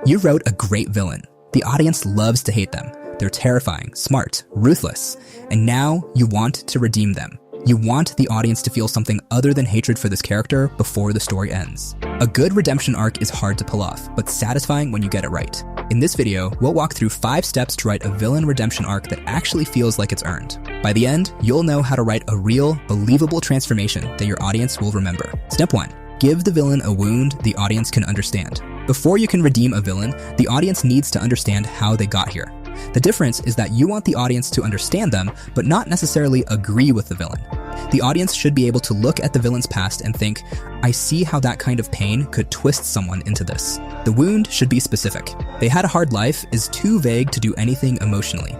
You wrote a great villain. The audience loves to hate them. They're terrifying, smart, ruthless, and now you want to redeem them. You want the audience to feel something other than hatred for this character before the story ends. A good redemption arc is hard to pull off, but satisfying when you get it right. In this video, we'll walk through 5 steps to write a villain redemption arc that actually feels like it's earned. By the end, you'll know how to write a real, believable transformation that your audience will remember. Step 1. Give the villain a wound the audience can understand. Before you can redeem a villain, the audience needs to understand how they got here. The difference is that you want the audience to understand them, but not necessarily agree with the villain. The audience should be able to look at the villain's past and think, I see how that kind of pain could twist someone into this. The wound should be specific. They had a hard life is too vague to do anything emotionally.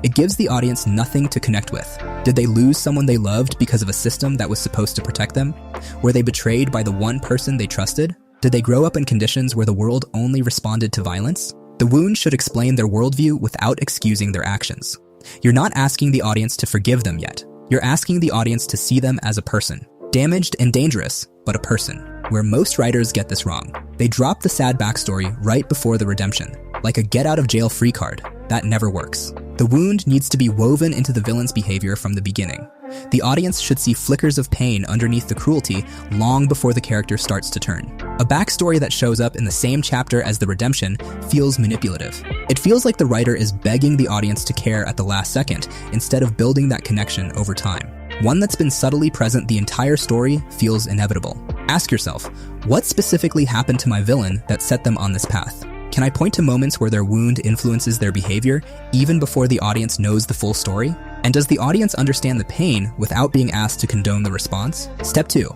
It gives the audience nothing to connect with. Did they lose someone they loved because of a system that was supposed to protect them? Were they betrayed by the one person they trusted? Did they grow up in conditions where the world only responded to violence? The wound should explain their worldview without excusing their actions. You're not asking the audience to forgive them yet. You're asking the audience to see them as a person. Damaged and dangerous, but a person. Where most writers get this wrong. They drop the sad backstory right before the redemption, like a get-out-of-jail-free card. That never works. The wound needs to be woven into the villain's behavior from the beginning. The audience should see flickers of pain underneath the cruelty long before the character starts to turn. A backstory that shows up in the same chapter as the redemption feels manipulative. It feels like the writer is begging the audience to care at the last second instead of building that connection over time. One that's been subtly present the entire story feels inevitable. Ask yourself, what specifically happened to my villain that set them on this path? Can I point to moments where their wound influences their behavior even before the audience knows the full story? And does the audience understand the pain without being asked to condone the response? Step 2.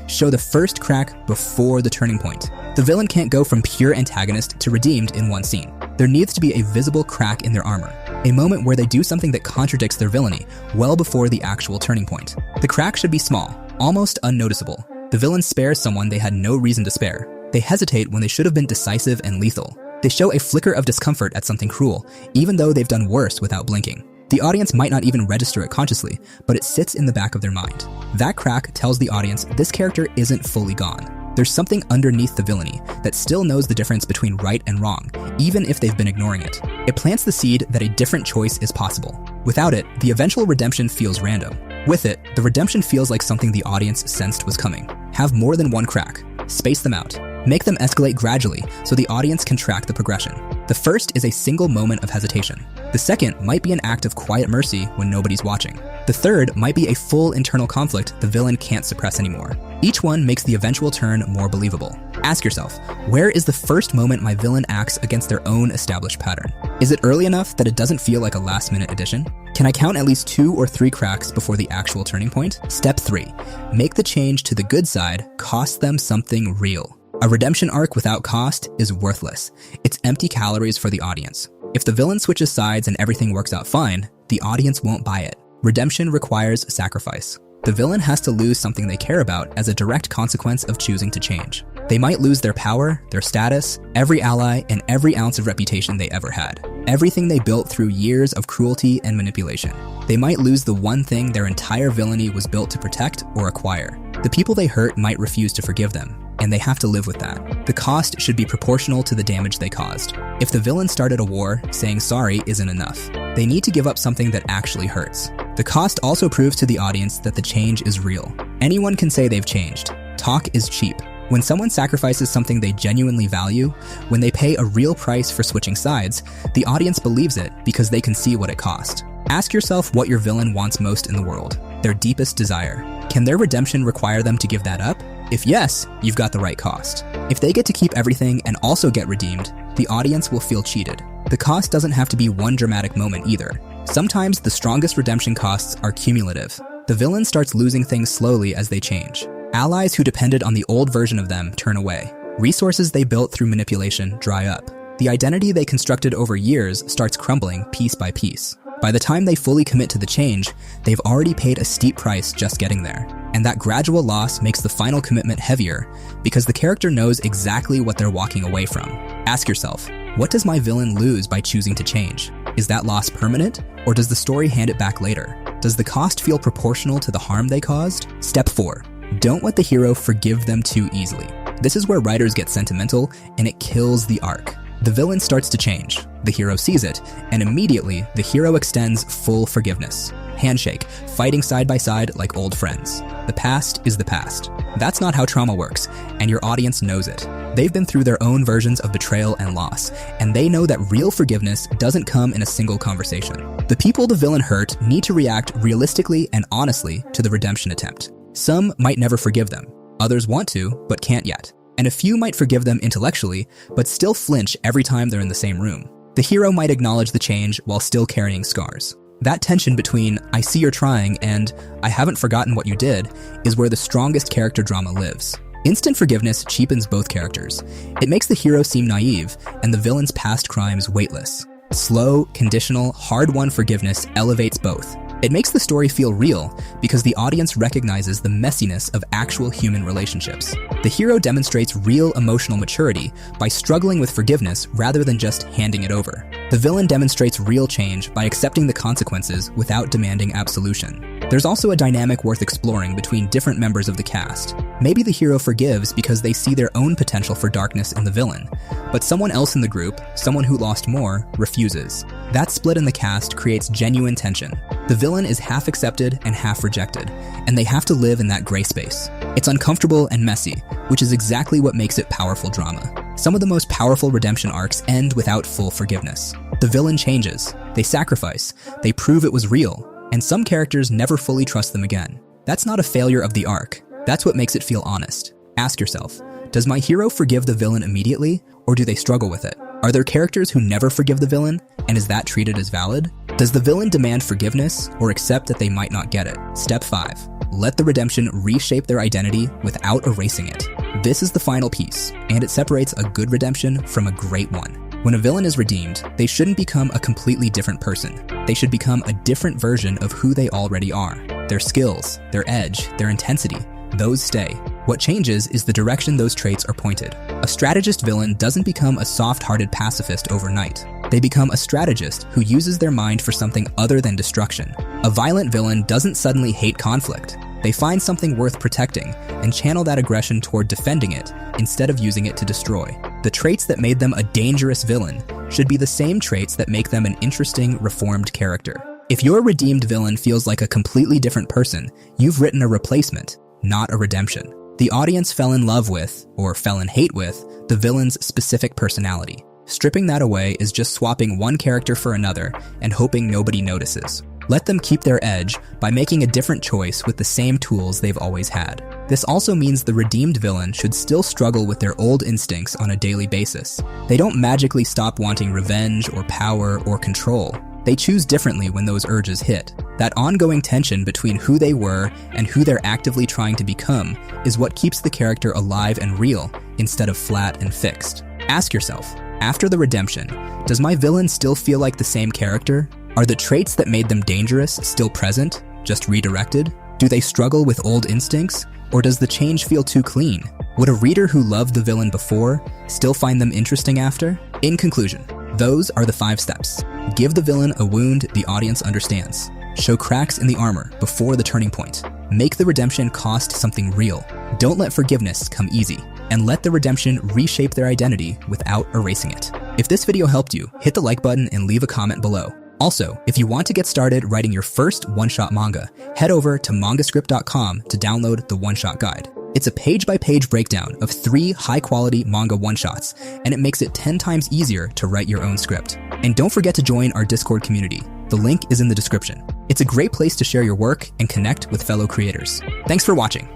Show the first crack before the turning point. The villain can't go from pure antagonist to redeemed in one scene. There needs to be a visible crack in their armor, a moment where they do something that contradicts their villainy well before the actual turning point. The crack should be small, almost unnoticeable. The villain spares someone they had no reason to spare. They hesitate when they should have been decisive and lethal. They show a flicker of discomfort at something cruel, even though they've done worse without blinking. The audience might not even register it consciously, but it sits in the back of their mind. That crack tells the audience this character isn't fully gone. There's something underneath the villainy that still knows the difference between right and wrong, even if they've been ignoring it. It plants the seed that a different choice is possible. Without it, the eventual redemption feels random. With it, the redemption feels like something the audience sensed was coming. Have more than one crack. Space them out. Make them escalate gradually so the audience can track the progression. The first is a single moment of hesitation. The second might be an act of quiet mercy when nobody's watching. The third might be a full internal conflict the villain can't suppress anymore. Each one makes the eventual turn more believable. Ask yourself, where is the first moment my villain acts against their own established pattern? Is it early enough that it doesn't feel like a last-minute addition? Can I count at least 2 or 3 cracks before the actual turning point? Step 3. Make the change to the good side cost them something real. A redemption arc without cost is worthless. It's empty calories for the audience. If the villain switches sides and everything works out fine, the audience won't buy it. Redemption requires sacrifice. The villain has to lose something they care about as a direct consequence of choosing to change. They might lose their power, their status, every ally, and every ounce of reputation they ever had. Everything they built through years of cruelty and manipulation. They might lose the one thing their entire villainy was built to protect or acquire. The people they hurt might refuse to forgive them, and they have to live with that. The cost should be proportional to the damage they caused. If the villain started a war, saying sorry isn't enough. They need to give up something that actually hurts. The cost also proves to the audience that the change is real. Anyone can say they've changed. Talk is cheap. When someone sacrifices something they genuinely value, when they pay a real price for switching sides, the audience believes it because they can see what it cost. Ask yourself what your villain wants most in the world, their deepest desire. Can their redemption require them to give that up? If yes, you've got the right cost. If they get to keep everything and also get redeemed, the audience will feel cheated. The cost doesn't have to be one dramatic moment either. Sometimes the strongest redemption costs are cumulative. The villain starts losing things slowly as they change. Allies who depended on the old version of them turn away. Resources they built through manipulation dry up. The identity they constructed over years starts crumbling piece by piece. By the time they fully commit to the change, they've already paid a steep price just getting there. And that gradual loss makes the final commitment heavier because the character knows exactly what they're walking away from. Ask yourself, what does my villain lose by choosing to change? Is that loss permanent, or does the story hand it back later? Does the cost feel proportional to the harm they caused? Step 4. Don't let the hero forgive them too easily. This is where writers get sentimental, and it kills the arc. The villain starts to change. The hero sees it, and immediately the hero extends full forgiveness. Handshake, fighting side by side like old friends. The past is the past. That's not how trauma works, and your audience knows it. They've been through their own versions of betrayal and loss, and they know that real forgiveness doesn't come in a single conversation. The people the villain hurt need to react realistically and honestly to the redemption attempt. Some might never forgive them. Others want to, but can't yet. And a few might forgive them intellectually, but still flinch every time they're in the same room. The hero might acknowledge the change while still carrying scars. That tension between, I see you're trying, and I haven't forgotten what you did, is where the strongest character drama lives. Instant forgiveness cheapens both characters. It makes the hero seem naive, and the villain's past crimes weightless. Slow, conditional, hard-won forgiveness elevates both. It makes the story feel real because the audience recognizes the messiness of actual human relationships. The hero demonstrates real emotional maturity by struggling with forgiveness rather than just handing it over. The villain demonstrates real change by accepting the consequences without demanding absolution. There's also a dynamic worth exploring between different members of the cast. Maybe the hero forgives because they see their own potential for darkness in the villain, but someone else in the group, someone who lost more, refuses. That split in the cast creates genuine tension. The villain is half accepted and half rejected, and they have to live in that gray space. It's uncomfortable and messy, which is exactly what makes it powerful drama. Some of the most powerful redemption arcs end without full forgiveness. The villain changes, they sacrifice, they prove it was real, and some characters never fully trust them again. That's not a failure of the arc. That's what makes it feel honest. Ask yourself, does my hero forgive the villain immediately, or do they struggle with it? Are there characters who never forgive the villain, and is that treated as valid? Does the villain demand forgiveness, or accept that they might not get it? Step 5. Let the redemption reshape their identity without erasing it. This is the final piece, and it separates a good redemption from a great one. When a villain is redeemed, they shouldn't become a completely different person. They should become a different version of who they already are. Their skills, their edge, their intensity, those stay. What changes is the direction those traits are pointed. A strategist villain doesn't become a soft-hearted pacifist overnight. They become a strategist who uses their mind for something other than destruction. A violent villain doesn't suddenly hate conflict. They find something worth protecting and channel that aggression toward defending it instead of using it to destroy. The traits that made them a dangerous villain should be the same traits that make them an interesting, reformed character. If your redeemed villain feels like a completely different person, you've written a replacement, not a redemption. The audience fell in love with, or fell in hate with, the villain's specific personality. Stripping that away is just swapping one character for another and hoping nobody notices. Let them keep their edge by making a different choice with the same tools they've always had. This also means the redeemed villain should still struggle with their old instincts on a daily basis. They don't magically stop wanting revenge or power or control. They choose differently when those urges hit. That ongoing tension between who they were and who they're actively trying to become is what keeps the character alive and real instead of flat and fixed. Ask yourself, after the redemption, does my villain still feel like the same character? Are the traits that made them dangerous still present, just redirected? Do they struggle with old instincts, or does the change feel too clean? Would a reader who loved the villain before still find them interesting after? In conclusion, those are the 5 steps. Give the villain a wound the audience understands. Show cracks in the armor before the turning point. Make the redemption cost something real. Don't let forgiveness come easy. And let the redemption reshape their identity without erasing it. If this video helped you, hit the like button and leave a comment below. Also, if you want to get started writing your first one-shot manga, head over to mangascript.com to download the one-shot guide. It's a page-by-page breakdown of 3 high-quality manga one-shots, and it makes it 10 times easier to write your own script. And don't forget to join our Discord community. The link is in the description. It's a great place to share your work and connect with fellow creators. Thanks for watching.